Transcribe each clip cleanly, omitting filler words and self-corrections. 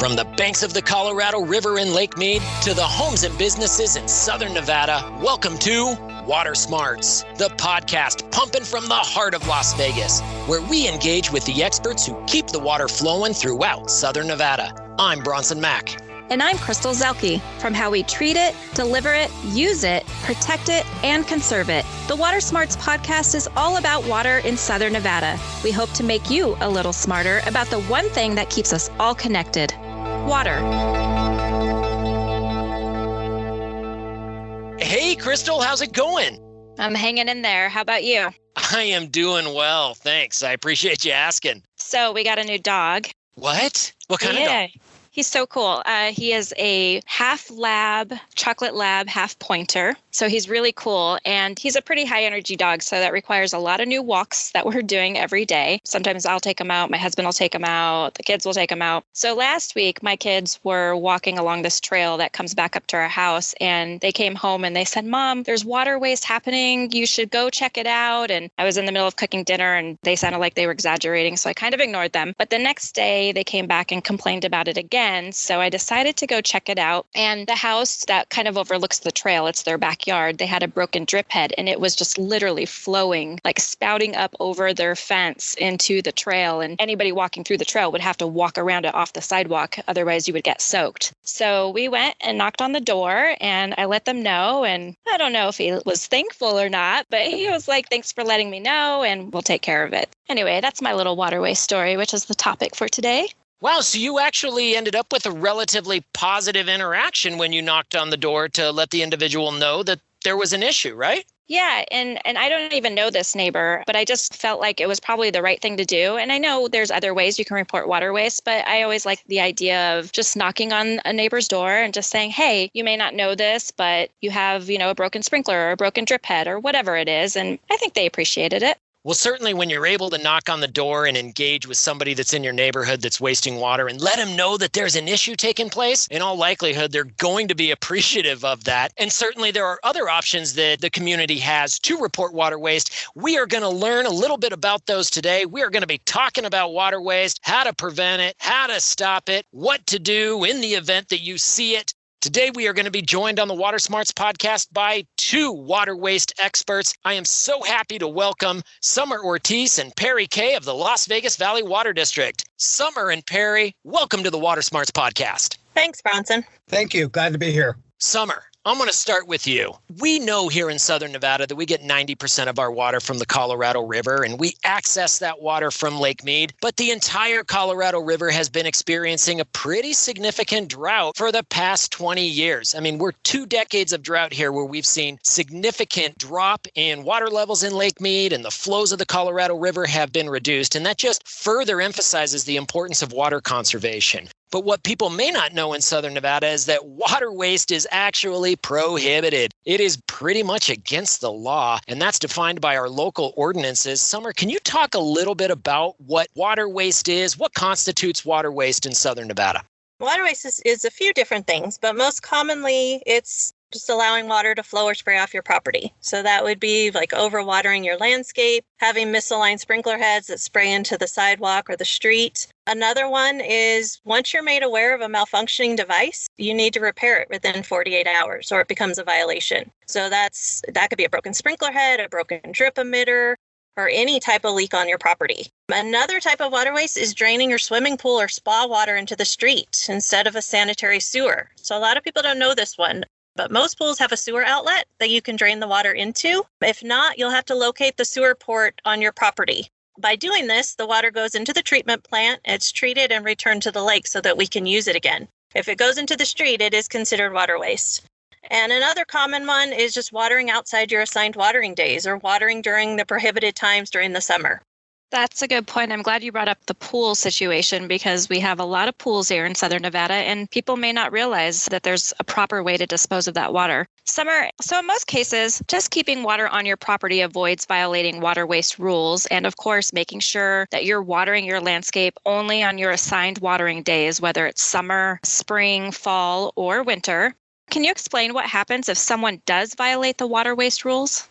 From the banks of the Colorado River in Lake Mead to the homes and businesses in Southern Nevada, welcome to Water Smarts, the podcast pumping from the heart of Las Vegas, where we engage with the experts who keep the water flowing throughout Southern Nevada. I'm Bronson Mack. And I'm Crystal Zelke. From how we treat it, deliver it, use it, protect it, and conserve it, the Water Smarts podcast is all about water in Southern Nevada. We hope to make you a little smarter about the one thing that keeps us all connected: water. Hey, Crystal, how's it going? I'm hanging in there. How about you? I am doing well, thanks. I appreciate you asking. So we got a new dog. What? What kind of dog? He's so cool. He is a half lab, chocolate lab, half pointer. So he's really cool. And he's a pretty high energy dog. So that requires a lot of new walks that we're doing every day. Sometimes I'll take him out. My husband will take him out. The kids will take him out. So last week, my kids were walking along this trail that comes back up to our house. And they came home and they said, "Mom, there's water waste happening. You should go check it out." And I was in the middle of cooking dinner and they sounded like they were exaggerating. So I kind of ignored them. But the next day they came back and complained about it again. So I decided to go check it out. And the house that kind of overlooks the trail, it's their backyard, they had a broken drip head and it was just literally flowing, like spouting up over their fence into the trail. And anybody walking through the trail would have to walk around it off the sidewalk. Otherwise you would get soaked. So we went and knocked on the door and I let them know. And I don't know if he was thankful or not, but he was like, "Thanks for letting me know and we'll take care of it." Anyway, that's my little waterway story, which is the topic for today. Wow, so you actually ended up with a relatively positive interaction when you knocked on the door to let the individual know that there was an issue, right? Yeah, and I don't even know this neighbor, but I just felt like it was probably the right thing to do. And I know there's other ways you can report water waste, but I always like the idea of just knocking on a neighbor's door and just saying, "Hey, you may not know this, but you have, a broken sprinkler or a broken drip head or whatever it is." And I think they appreciated it. Well, certainly when you're able to knock on the door and engage with somebody that's in your neighborhood that's wasting water and let them know that there's an issue taking place, in all likelihood, they're going to be appreciative of that. And certainly there are other options that the community has to report water waste. We are going to learn a little bit about those today. We are going to be talking about water waste, how to prevent it, how to stop it, what to do in the event that you see it. Today, we are going to be joined on the Water Smarts podcast by two water waste experts. I am so happy to welcome Summer Ortiz and Perry Kay of the Las Vegas Valley Water District. Summer and Perry, welcome to the Water Smarts podcast. Thanks, Bronson. Thank you. Glad to be here. Summer, I'm going to start with you. We know here in Southern Nevada that we get 90% of our water from the Colorado River, and we access that water from Lake Mead. But the entire Colorado River has been experiencing a pretty significant drought for the past 20 years. I mean, we're 2 decades of drought here where we've seen significant drop in water levels in Lake Mead, and the flows of the Colorado River have been reduced. And that just further emphasizes the importance of water conservation. But what people may not know in Southern Nevada is that water waste is actually prohibited. It is pretty much against the law, and that's defined by our local ordinances. Summer, can you talk a little bit about what water waste is? What constitutes water waste in Southern Nevada? Water waste is a few different things, but most commonly it's just allowing water to flow or spray off your property. So that would be like overwatering your landscape, having misaligned sprinkler heads that spray into the sidewalk or the street. Another one is once you're made aware of a malfunctioning device, you need to repair it within 48 hours or it becomes a violation. So that could be a broken sprinkler head, a broken drip emitter, or any type of leak on your property. Another type of water waste is draining your swimming pool or spa water into the street instead of a sanitary sewer. So a lot of people don't know this one. But most pools have a sewer outlet that you can drain the water into. If not, you'll have to locate the sewer port on your property. By doing this, the water goes into the treatment plant, it's treated and returned to the lake so that we can use it again. If it goes into the street, it is considered water waste. And another common one is just watering outside your assigned watering days or watering during the prohibited times during the summer. That's a good point. I'm glad you brought up the pool situation because we have a lot of pools here in Southern Nevada and people may not realize that there's a proper way to dispose of that water. Summer, so in most cases, just keeping water on your property avoids violating water waste rules and of course making sure that you're watering your landscape only on your assigned watering days, whether it's summer, spring, fall, or winter. Can you explain what happens if someone does violate the water waste rules?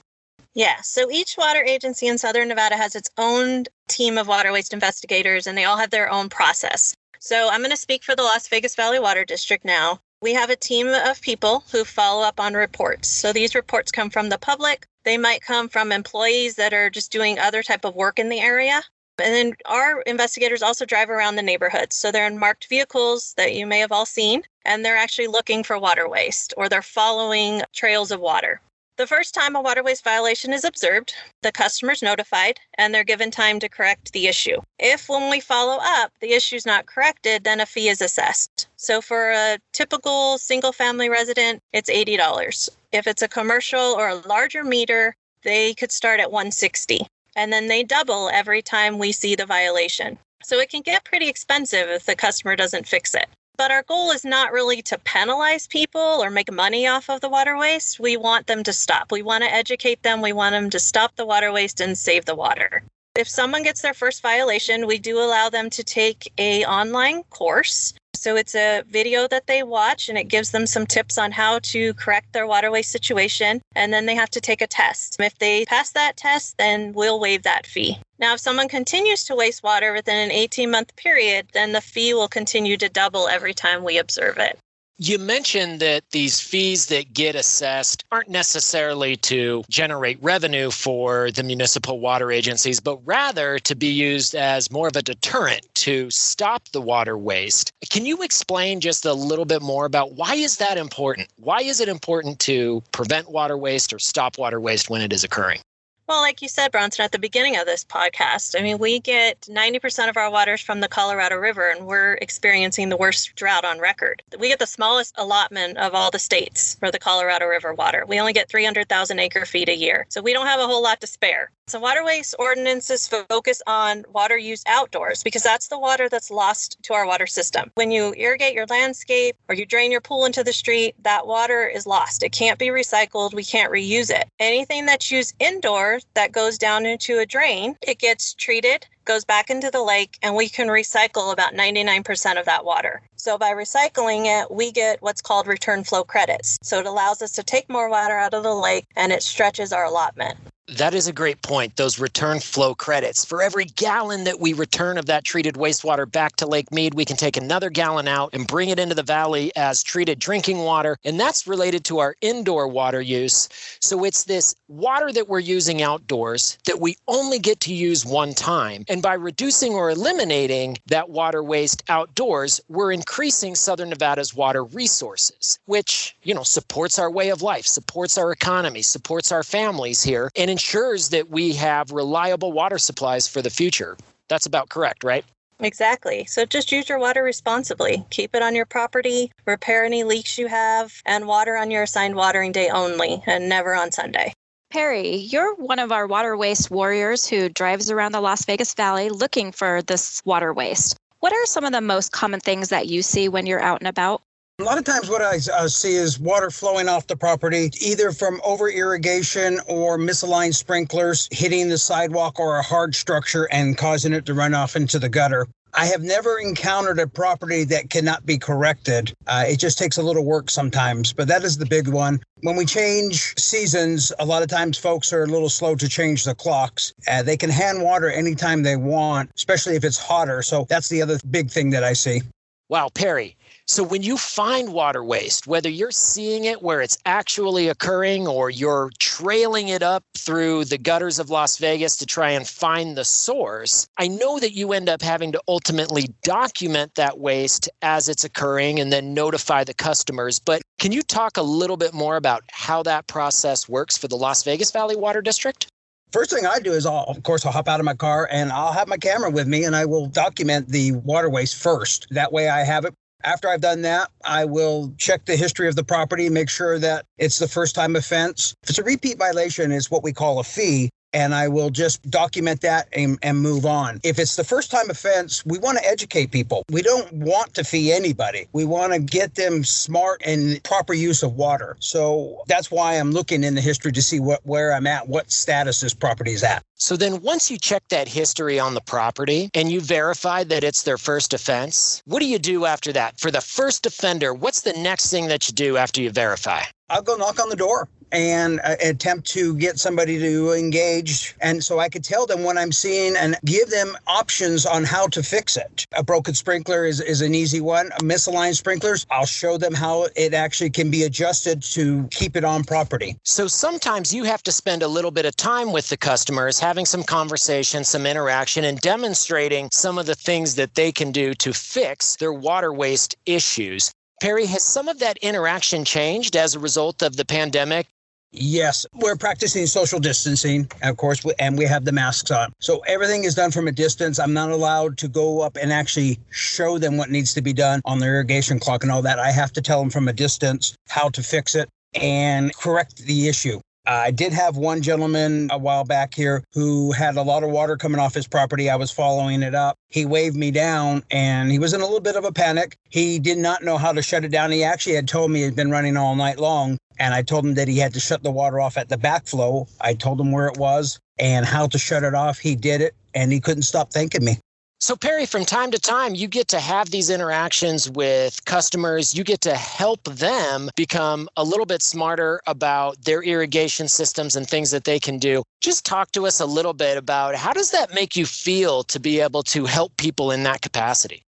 Yeah, so each water agency in Southern Nevada has its own team of water waste investigators, and they all have their own process. So I'm going to speak for the Las Vegas Valley Water District now. We have a team of people who follow up on reports. So these reports come from the public. They might come from employees that are just doing other type of work in the area. And then our investigators also drive around the neighborhoods. So they're in marked vehicles that you may have all seen, and they're actually looking for water waste, or they're following trails of water. The first time a water waste violation is observed, the customer's notified and they're given time to correct the issue. If when we follow up, the issue is not corrected, then a fee is assessed. So for a typical single family resident, it's $80. If it's a commercial or a larger meter, they could start at $160. And then they double every time we see the violation. So it can get pretty expensive if the customer doesn't fix it. But our goal is not really to penalize people or make money off of the water waste. We want them to stop. We want to educate them. We want them to stop the water waste and save the water. If someone gets their first violation, we do allow them to take an online course. So it's a video that they watch, and it gives them some tips on how to correct their water waste situation. And then they have to take a test. If they pass that test, then we'll waive that fee. Now, if someone continues to waste water within an 18-month period, then the fee will continue to double every time we observe it. You mentioned that these fees that get assessed aren't necessarily to generate revenue for the municipal water agencies, but rather to be used as more of a deterrent to stop the water waste. Can you explain just a little bit more about why is that important? Why is it important to prevent water waste or stop water waste when it is occurring? Well, like you said, Bronson, at the beginning of this podcast, we get 90% of our waters from the Colorado River, and we're experiencing the worst drought on record. We get the smallest allotment of all the states for the Colorado River water. We only get 300,000 acre feet a year, so we don't have a whole lot to spare. So water waste ordinances focus on water use outdoors because that's the water that's lost to our water system. When you irrigate your landscape or you drain your pool into the street, that water is lost. It can't be recycled. We can't reuse it. Anything that's used indoors that goes down into a drain, it gets treated, goes back into the lake, and we can recycle about 99% of that water. So by recycling it, we get what's called return flow credits. So it allows us to take more water out of the lake, and it stretches our allotment. That is a great point, those return flow credits. For every gallon that we return of that treated wastewater back to Lake Mead, we can take another gallon out and bring it into the valley as treated drinking water. And that's related to our indoor water use. So it's this water that we're using outdoors that we only get to use one time. And by reducing or eliminating that water waste outdoors, we're increasing Southern Nevada's water resources, which, supports our way of life, supports our economy, supports our families here, and ensures that we have reliable water supplies for the future. That's about correct, right? Exactly. So just use your water responsibly. Keep it on your property, repair any leaks you have, and water on your assigned watering day only, and never on Sunday. Perry, you're one of our water waste warriors who drives around the Las Vegas Valley looking for this water waste. What are some of the most common things that you see when you're out and about? A lot of times what I see is water flowing off the property, either from over-irrigation or misaligned sprinklers hitting the sidewalk or a hard structure and causing it to run off into the gutter. I have never encountered a property that cannot be corrected. It just takes a little work sometimes, but that is the big one. When we change seasons, a lot of times folks are a little slow to change the clocks. They can hand water anytime they want, especially if it's hotter. So that's the other big thing that I see. Wow, Perry. So when you find water waste, whether you're seeing it where it's actually occurring or you're trailing it up through the gutters of Las Vegas to try and find the source, I know that you end up having to ultimately document that waste as it's occurring and then notify the customers. But can you talk a little bit more about how that process works for the Las Vegas Valley Water District? First thing I do is, I'll hop out of my car and I'll have my camera with me and I will document the water waste first. That way I have it. After I've done that, I will check the history of the property, make sure that it's the first time offense. If it's a repeat violation, it's what we call a fee. And I will just document that and move on. If it's the first time offense, we want to educate people. We don't want to fee anybody. We want to get them smart and proper use of water. So that's why I'm looking in the history to see where I'm at, what status this property is at. So then once you check that history on the property and you verify that it's their first offense, what do you do after that? For the first offender, what's the next thing that you do after you verify? I'll go knock on the door. and attempt to get somebody to engage. And so I could tell them what I'm seeing and give them options on how to fix it. A broken sprinkler is an easy one. Misaligned sprinklers, I'll show them how it actually can be adjusted to keep it on property. So sometimes you have to spend a little bit of time with the customers, having some conversation, some interaction, and demonstrating some of the things that they can do to fix their water waste issues. Perry, has some of that interaction changed as a result of the pandemic? Yes, we're practicing social distancing, of course, and we have the masks on. So everything is done from a distance. I'm not allowed to go up and actually show them what needs to be done on the irrigation clock and all that. I have to tell them from a distance how to fix it and correct the issue. I did have one gentleman a while back here who had a lot of water coming off his property. I was following it up. He waved me down and he was in a little bit of a panic. He did not know how to shut it down. He actually had told me it had been running all night long. And I told him that he had to shut the water off at the backflow. I told him where it was and how to shut it off. He did it and he couldn't stop thanking me. So Perry, from time to time, you get to have these interactions with customers. You get to help them become a little bit smarter about their irrigation systems and things that they can do. Just talk to us a little bit about how does that make you feel to be able to help people in that capacity?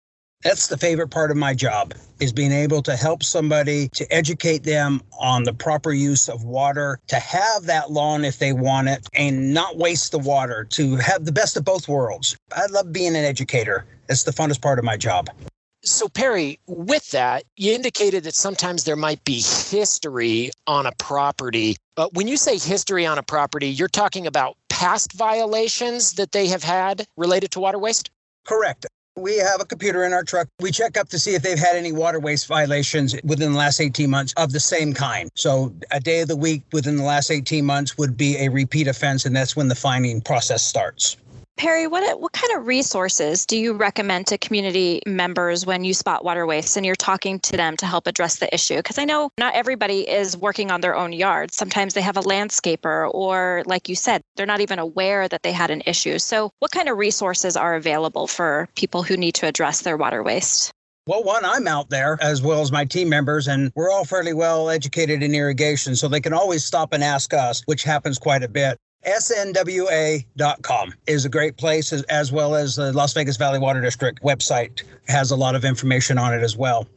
That's the favorite part of my job, is being able to help somebody, to educate them on the proper use of water, to have that lawn if they want it, and not waste the water, to have the best of both worlds. I love being an educator. It's the funnest part of my job. So Perry, with that, you indicated that sometimes there might be history on a property. But when you say history on a property, you're talking about past violations that they have had related to water waste? Correct. We have a computer in our truck. We check up to see if they've had any water waste violations within the last 18 months of the same kind. So a day of the week within the last 18 months would be a repeat offense, and that's when the fining process starts. Perry, what kind of resources do you recommend to community members when you spot water waste and you're talking to them to help address the issue? Because I know not everybody is working on their own yard. Sometimes they have a landscaper or, like you said, they're not even aware that they had an issue. So what kind of resources are available for people who need to address their water waste? Well, one, I'm out there as well as my team members, and we're all fairly well educated in irrigation, so they can always stop and ask us, which happens quite a bit. SNWA.com is a great place, as well as the Las Vegas Valley Water District website has a lot of information on it as well.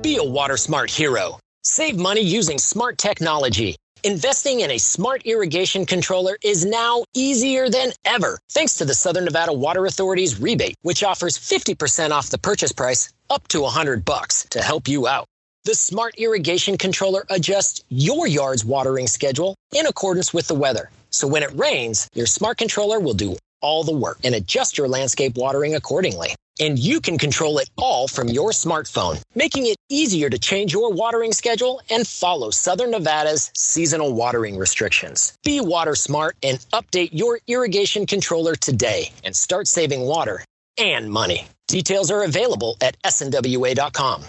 Be a water smart hero. Save money using smart technology. Investing in a smart irrigation controller is now easier than ever, thanks to the Southern Nevada Water Authority's rebate, which offers 50% off the purchase price up to $100 to help you out. The Smart Irrigation Controller adjusts your yard's watering schedule in accordance with the weather. So when it rains, your smart controller will do all the work and adjust your landscape watering accordingly. And you can control it all from your smartphone, making it easier to change your watering schedule and follow Southern Nevada's seasonal watering restrictions. Be water smart and update your irrigation controller today and start saving water and money. Details are available at SNWA.com.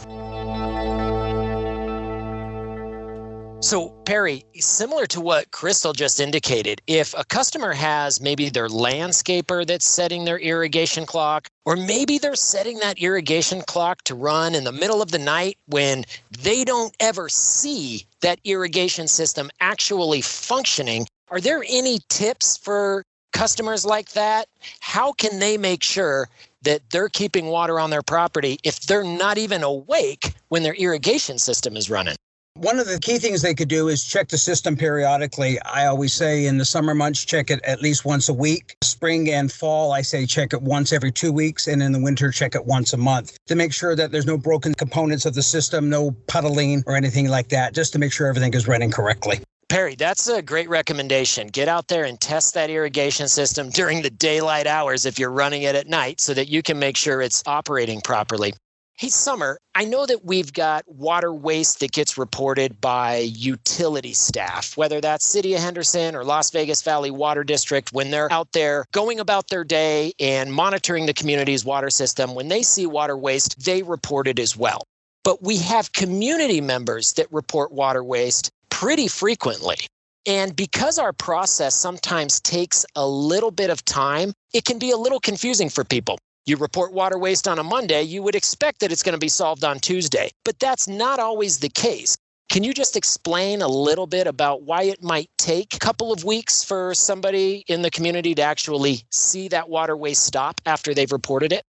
So, Perry, similar to what Crystal just indicated, if a customer has maybe their landscaper that's setting their irrigation clock, or maybe they're setting that irrigation clock to run in the middle of the night when they don't ever see that irrigation system actually functioning, are there any tips for customers like that? How can they make sure that they're keeping water on their property if they're not even awake when their irrigation system is running? One of the key things they could do is check the system periodically. I always say in the summer months, check it at least once a week. Spring and fall, I say check it once every 2 weeks. And in the winter, check it once a month to make sure that there's no broken components of the system, no puddling or anything like that, just to make sure everything is running correctly. Perry, that's a great recommendation. Get out there and test that irrigation system during the daylight hours if you're running it at night so that you can make sure it's operating properly. Hey, Summer, I know that we've got water waste that gets reported by utility staff, whether that's City of Henderson or Las Vegas Valley Water District, when they're out there going about their day and monitoring the community's water system. When they see water waste, they report it as well. But we have community members that report water waste pretty frequently. And because our process sometimes takes a little bit of time, it can be a little confusing for people. You report water waste on a Monday, you would expect that it's going to be solved on Tuesday. But that's not always the case. Can you just explain a little bit about why it might take a couple of weeks for somebody in the community to actually see that water waste stop after they've reported it?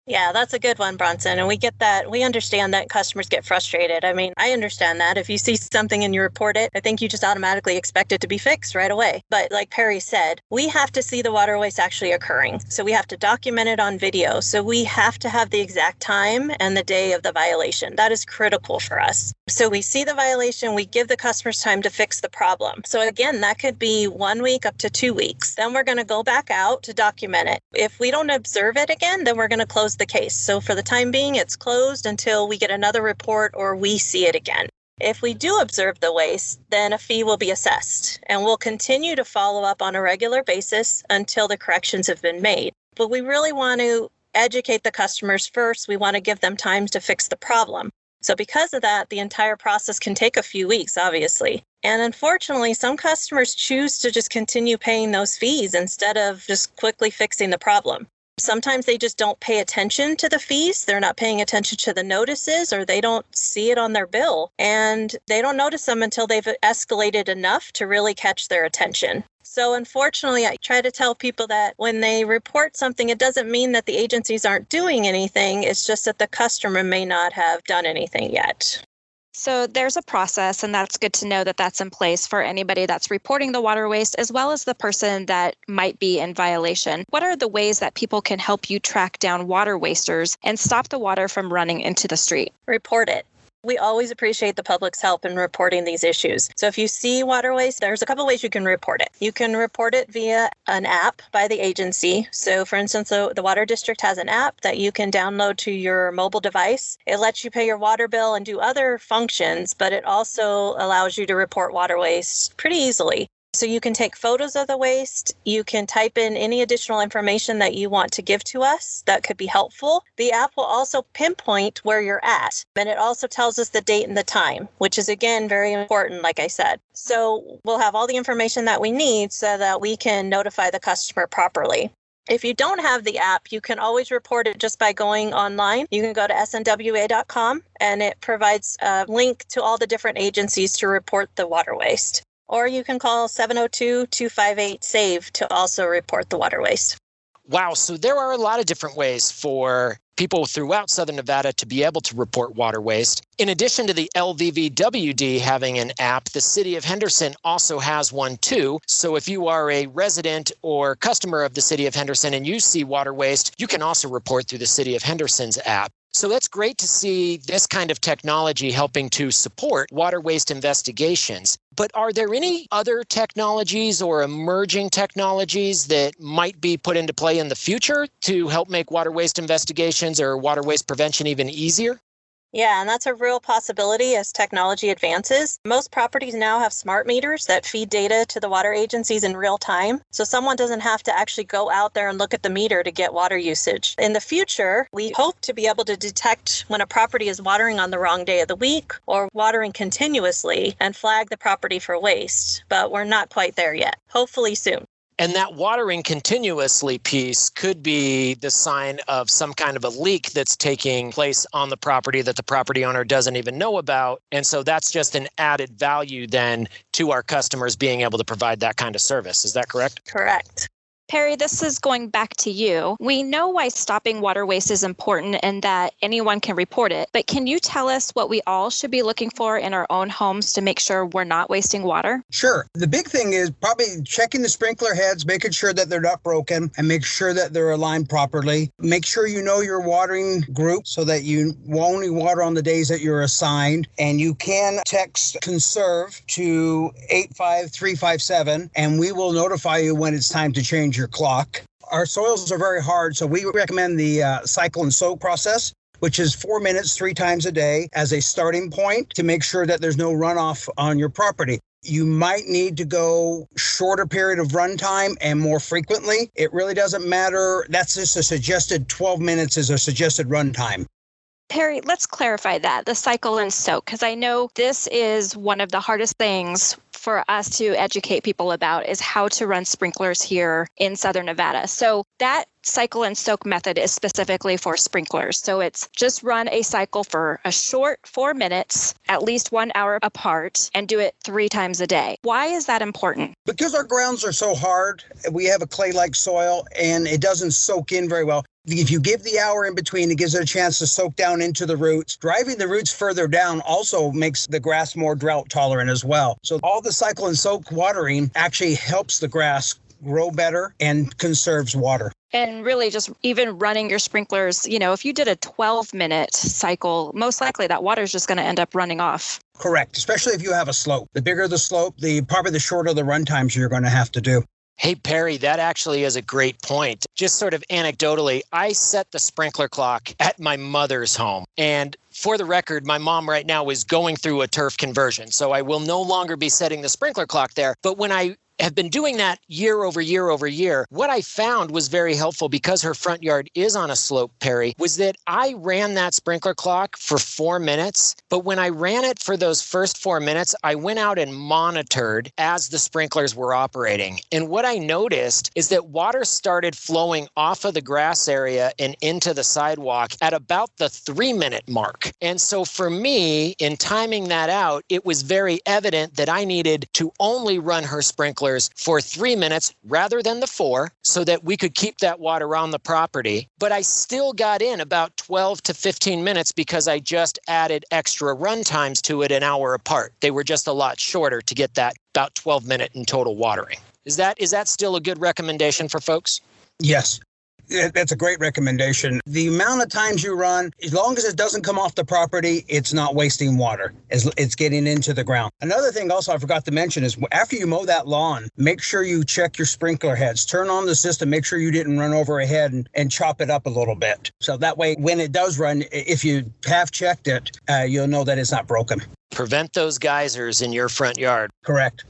Yeah, that's a good one, Bronson. And we get that. We understand that customers get frustrated. I mean, I understand that. If you see something and you report it, I think you just automatically expect it to be fixed right away. But like Perry said, we have to see the water waste actually occurring. So we have to document it on video. So we have to have the exact time and the day of the violation. That is critical for us. So we see the violation, we give the customers time to fix the problem. So again, that could be 1 week up to 2 weeks. Then we're going to go back out to document it. If we don't observe it again, then we're going to close the case. So for the time being, it's closed until we get another report or we see it again. If we do observe the waste, then a fee will be assessed, and we'll continue to follow up on a regular basis until the corrections have been made. But we really want to educate the customers first. We want to give them time to fix the problem. So because of that, the entire process can take a few weeks, obviously. And unfortunately, some customers choose to just continue paying those fees instead of just quickly fixing the problem. Sometimes they just don't pay attention to the fees. They're not paying attention to the notices, or they don't see it on their bill. And they don't notice them until they've escalated enough to really catch their attention. So unfortunately, I try to tell people that when they report something, it doesn't mean that the agencies aren't doing anything. It's just that the customer may not have done anything yet. So there's a process, and that's good to know that that's in place for anybody that's reporting the water waste, as well as the person that might be in violation. What are the ways that people can help you track down water wasters and stop the water from running into the street? Report it. We always appreciate the public's help in reporting these issues. So if you see water waste, there's a couple ways you can report it. You can report it via an app by the agency. So for instance, the Water District has an app that you can download to your mobile device. It lets you pay your water bill and do other functions, but it also allows you to report water waste pretty easily. So you can take photos of the waste. You can type in any additional information that you want to give to us that could be helpful. The app will also pinpoint where you're at. And it also tells us the date and the time, which is, again, very important, like I said. So we'll have all the information that we need so that we can notify the customer properly. If you don't have the app, you can always report it just by going online. You can go to SNWA.com, and it provides a link to all the different agencies to report the water waste. Or you can call 702-258-SAVE to also report the water waste. Wow. So there are a lot of different ways for people throughout Southern Nevada to be able to report water waste. In addition to the LVVWD having an app, the city of Henderson also has one too. So if you are a resident or customer of the city of Henderson and you see water waste, you can also report through the city of Henderson's app. So that's great to see this kind of technology helping to support water waste investigations. But are there any other technologies or emerging technologies that might be put into play in the future to help make water waste investigations or water waste prevention even easier? Yeah, and that's a real possibility as technology advances. Most properties now have smart meters that feed data to the water agencies in real time. So someone doesn't have to actually go out there and look at the meter to get water usage. In the future, we hope to be able to detect when a property is watering on the wrong day of the week or watering continuously and flag the property for waste. But we're not quite there yet. Hopefully soon. And that watering continuously piece could be the sign of some kind of a leak that's taking place on the property that the property owner doesn't even know about. And so that's just an added value then to our customers being able to provide that kind of service. Is that correct? Correct. Perry, this is going back to you. We know why stopping water waste is important and that anyone can report it, but can you tell us what we all should be looking for in our own homes to make sure we're not wasting water? Sure. The big thing is probably checking the sprinkler heads, making sure that they're not broken, and make sure that they're aligned properly. Make sure you know your watering group so that you will only water on the days that you're assigned. And you can text CONSERVE to 85357, and we will notify you when it's time to change your clock. Our soils are very hard, so we recommend the cycle and soak process, which is 4 minutes 3 times a day as a starting point to make sure that there's no runoff on your property. You might need to go shorter period of runtime and more frequently. It really doesn't matter. That's just a suggested 12 minutes is a suggested runtime. Perry, let's clarify that, the cycle and soak, because I know this is one of the hardest things for us to educate people about is how to run sprinklers here in Southern Nevada. So that cycle and soak method is specifically for sprinklers. So it's just run a cycle for a short 4 minutes, at least 1 hour apart, and do it 3 times a day. Why is that important? Because our grounds are so hard, we have a clay-like soil and it doesn't soak in very well. If you give the hour in between, it gives it a chance to soak down into the roots. Driving the roots further down also makes the grass more drought tolerant as well. So all the cycle and soak watering actually helps the grass grow better and conserves water. And really just even running your sprinklers, if you did a 12-minute cycle, most likely that water is just going to end up running off. Correct, especially if you have a slope. The bigger the slope, probably the shorter the run times you're going to have to do. Hey, Perry, that actually is a great point. Just sort of anecdotally, I set the sprinkler clock at my mother's home. And for the record, my mom right now is going through a turf conversion, so I will no longer be setting the sprinkler clock there. But when I have been doing that year over year over year, what I found was very helpful because her front yard is on a slope, Perry, was that I ran that sprinkler clock for 4 minutes. But when I ran it for those first 4 minutes, I went out and monitored as the sprinklers were operating. And what I noticed is that water started flowing off of the grass area and into the sidewalk at about the 3-minute mark. And so for me, in timing that out, it was very evident that I needed to only run her sprinklers for 3 minutes rather than the 4 so that we could keep that water on the property. But I still got in about 12 to 15 minutes because I just added extra run times to it an hour apart. They were just a lot shorter to get that about 12-minute in total watering. Is that still a good recommendation for folks? Yes. That's a great recommendation. The amount of times you run, as long as it doesn't come off the property, it's not wasting water. It's getting into the ground. Another thing also I forgot to mention is after you mow that lawn, make sure you check your sprinkler heads. Turn on the system, make sure you didn't run over ahead and chop it up a little bit. So that way, when it does run, if you have checked it, you'll know that it's not broken. Prevent those geysers in your front yard. Correct.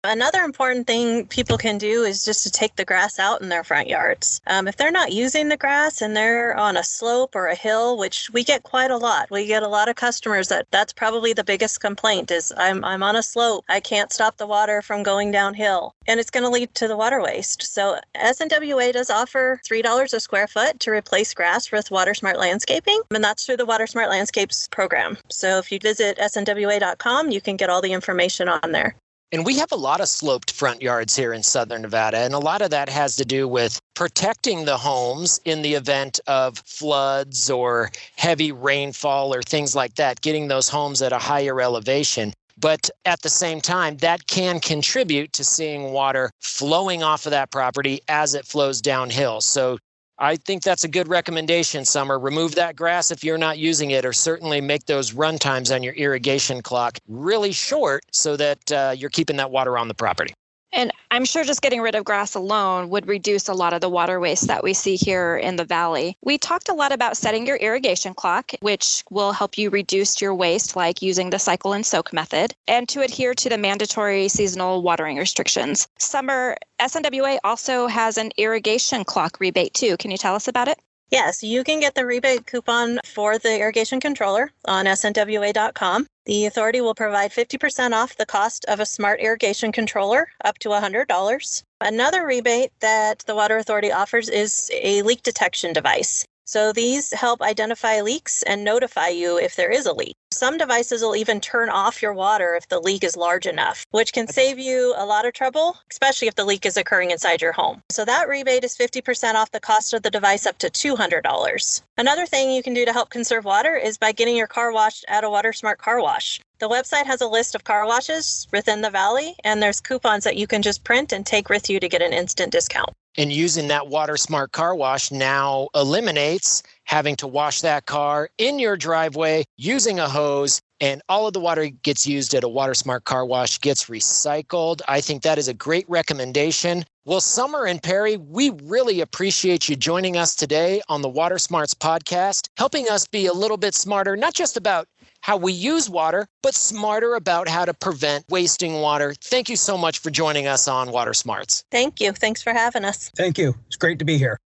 Another important thing people can do is just to take the grass out in their front yards. If they're not using the grass and they're on a slope or a hill, which we get quite a lot. We get a lot of customers that's probably the biggest complaint is I'm on a slope. I can't stop the water from going downhill. And it's going to lead to the water waste. So SNWA does offer $3 a square foot to replace grass with Water Smart Landscaping. And that's through the Water Smart Landscapes program. So if you visit snwa.com, you can get all the information on there. And we have a lot of sloped front yards here in Southern Nevada, and a lot of that has to do with protecting the homes in the event of floods or heavy rainfall or things like that, getting those homes at a higher elevation. But at the same time, that can contribute to seeing water flowing off of that property as it flows downhill. So I think that's a good recommendation, Summer. Remove that grass if you're not using it, or certainly make those run times on your irrigation clock really short so that you're keeping that water on the property. And I'm sure just getting rid of grass alone would reduce a lot of the water waste that we see here in the valley. We talked a lot about setting your irrigation clock, which will help you reduce your waste, like using the cycle and soak method, and to adhere to the mandatory seasonal watering restrictions. Summer, SNWA also has an irrigation clock rebate too. Can you tell us about it? Yes, you can get the rebate coupon for the irrigation controller on snwa.com. The authority will provide 50% off the cost of a smart irrigation controller, up to $100. Another rebate that the Water Authority offers is a leak detection device. So these help identify leaks and notify you if there is a leak. Some devices will even turn off your water if the leak is large enough, which can save you a lot of trouble, especially if the leak is occurring inside your home. So that rebate is 50% off the cost of the device, up to $200. Another thing you can do to help conserve water is by getting your car washed at a Water Smart car wash. The website has a list of car washes within the valley, and there's coupons that you can just print and take with you to get an instant discount. And using that Water Smart car wash now eliminates having to wash that car in your driveway using a hose, and all of the water gets used at a Water Smart car wash gets recycled. I think that is a great recommendation. Well, Summer and Perry, we really appreciate you joining us today on the Water Smarts podcast, helping us be a little bit smarter, not just about how we use water, but smarter about how to prevent wasting water. Thank you so much for joining us on Water Smarts. Thank you. Thanks for having us. Thank you. It's great to be here.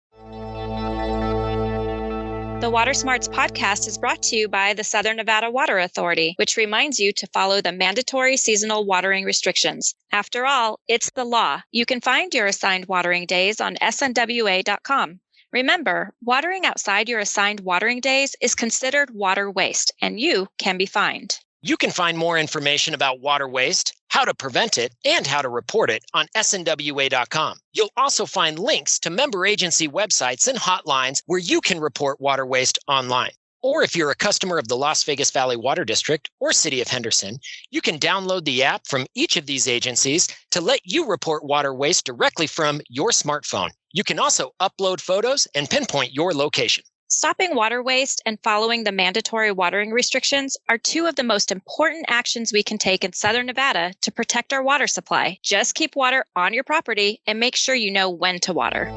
The Water Smarts podcast is brought to you by the Southern Nevada Water Authority, which reminds you to follow the mandatory seasonal watering restrictions. After all, it's the law. You can find your assigned watering days on SNWA.com. Remember, watering outside your assigned watering days is considered water waste, and you can be fined. You can find more information about water waste, how to prevent it, and how to report it on SNWA.com. You'll also find links to member agency websites and hotlines where you can report water waste online. Or if you're a customer of the Las Vegas Valley Water District or City of Henderson, you can download the app from each of these agencies to let you report water waste directly from your smartphone. You can also upload photos and pinpoint your location. Stopping water waste and following the mandatory watering restrictions are two of the most important actions we can take in Southern Nevada to protect our water supply. Just keep water on your property and make sure you know when to water.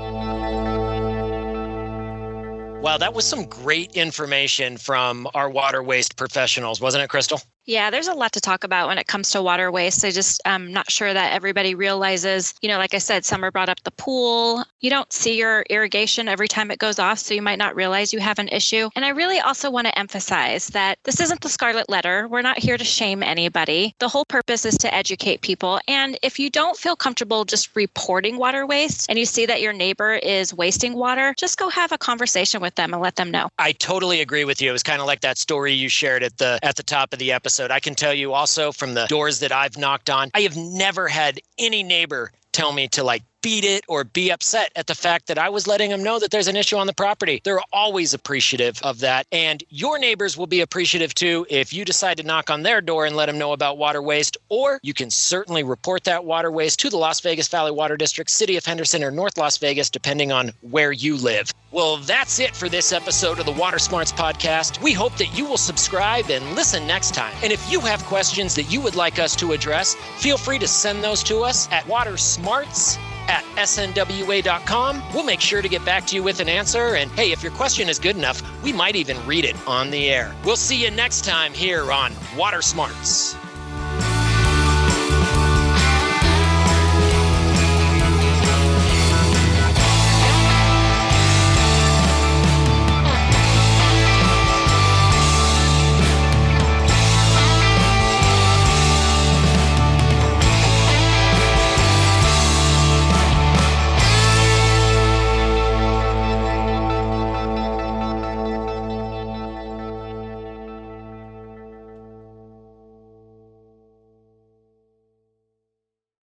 Wow, that was some great information from our water waste professionals, wasn't it, Crystal? Yeah, there's a lot to talk about when it comes to water waste. I'm not sure that everybody realizes, like I said, Summer brought up the pool. You don't see your irrigation every time it goes off, so you might not realize you have an issue. And I really also want to emphasize that this isn't the scarlet letter. We're not here to shame anybody. The whole purpose is to educate people. And if you don't feel comfortable just reporting water waste and you see that your neighbor is wasting water, just go have a conversation with them and let them know. I totally agree with you. It was kind of like that story you shared at the top of the episode. I can tell you also from the doors that I've knocked on, I have never had any neighbor tell me to beat it or be upset at the fact that I was letting them know that there's an issue on the property. They're always appreciative of that. And your neighbors will be appreciative too if you decide to knock on their door and let them know about water waste, or you can certainly report that water waste to the Las Vegas Valley Water District, City of Henderson, or North Las Vegas, depending on where you live. Well, that's it for this episode of the Water Smarts podcast. We hope that you will subscribe and listen next time. And if you have questions that you would like us to address, feel free to send those to us at watersmarts@snwa.com. We'll make sure to get back to you with an answer. And hey, if your question is good enough, we might even read it on the air. We'll see you next time here on Water Smarts.